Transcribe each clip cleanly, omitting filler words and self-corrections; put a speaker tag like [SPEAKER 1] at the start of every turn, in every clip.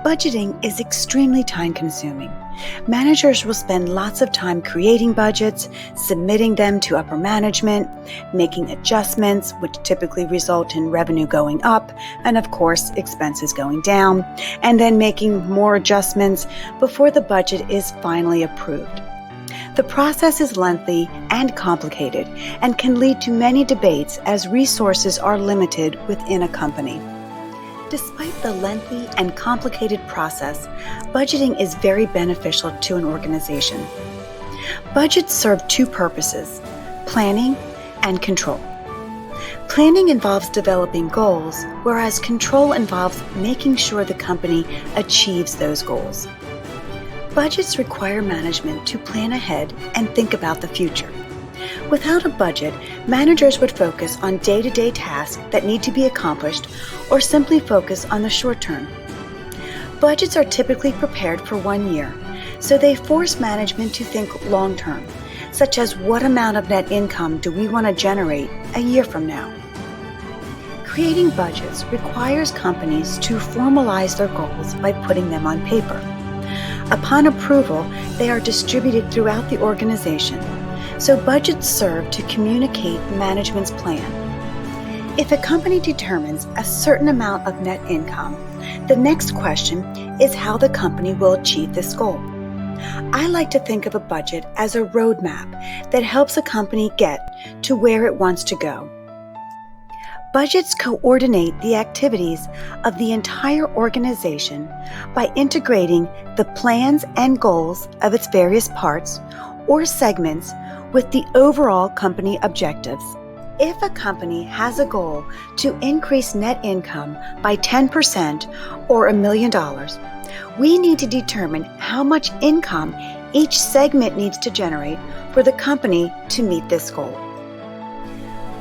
[SPEAKER 1] Budgeting is extremely time-consuming. Managers will spend lots of time creating budgets, submitting them to upper management, making adjustments, which typically result in revenue going up and, of course, expenses going down, and then making more adjustments before the budget is finally approved. The process is lengthy and complicated and can lead to many debates as resources are limited within a company. Despite the lengthy and complicated process, budgeting is very beneficial to an organization. Budgets serve two purposes: planning and control. Planning involves developing goals, whereas control involves making sure the company achieves those goals. Budgets require management to plan ahead and think about the future. Without a budget, managers would focus on day-to-day tasks that need to be accomplished or simply focus on the short term. Budgets are typically prepared for 1 year, so they force management to think long term, such as what amount of net income do we want to generate a year from now. Creating budgets requires companies to formalize their goals by putting them on paper. Upon approval, they are distributed throughout the organization. So budgets serve to communicate management's plan. If a company determines a certain amount of net income, the next question is how the company will achieve this goal. I like to think of a budget as a roadmap that helps a company get to where it wants to go. Budgets coordinate the activities of the entire organization by integrating the plans and goals of its various parts or segments with the overall company objectives. If a company has a goal to increase net income by 10% or $1 million, we need to determine how much income each segment needs to generate for the company to meet this goal.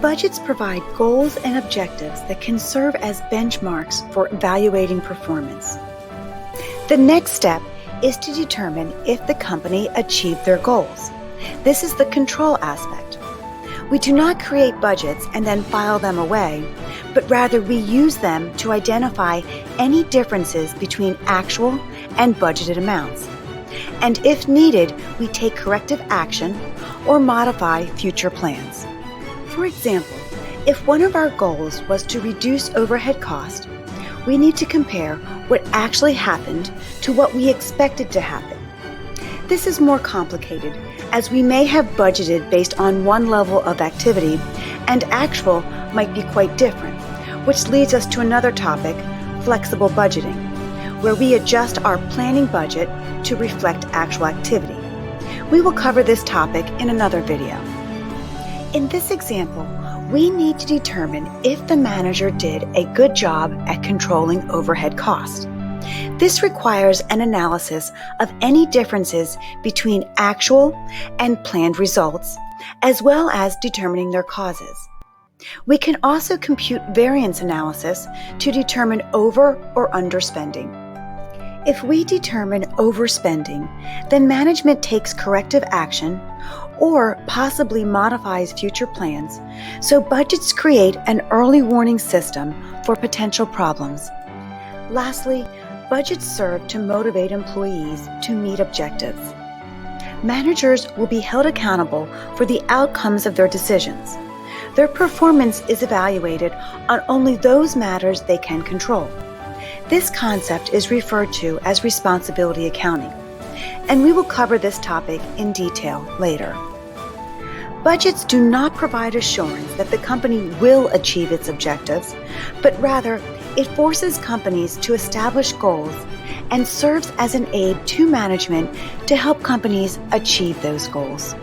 [SPEAKER 1] Budgets provide goals and objectives that can serve as benchmarks for evaluating performance. The next step is to determine if the company achieved their goals. This is the control aspect. We do not create budgets and then file them away, but rather we use them to identify any differences between actual and budgeted amounts. And if needed, we take corrective action or modify future plans. For example, if one of our goals was to reduce overhead cost, we need to compare what actually happened to what we expected to happen. This is more complicated, as we may have budgeted based on one level of activity and actual might be quite different, which leads us to another topic, flexible budgeting, where we adjust our planning budget to reflect actual activity. We will cover this topic in another video. In this example, we need to determine if the manager did a good job at controlling overhead costs. This requires an analysis of any differences between actual and planned results, as well as determining their causes. We can also compute variance analysis to determine over or underspending. If we determine overspending, then management takes corrective action or possibly modifies future plans, so budgets create an early warning system for potential problems. Lastly, budgets serve to motivate employees to meet objectives. Managers will be held accountable for the outcomes of their decisions. Their performance is evaluated on only those matters they can control. This concept is referred to as responsibility accounting, and we will cover this topic in detail later. Budgets do not provide assurance that the company will achieve its objectives, but rather it forces companies to establish goals and serves as an aid to management to help companies achieve those goals.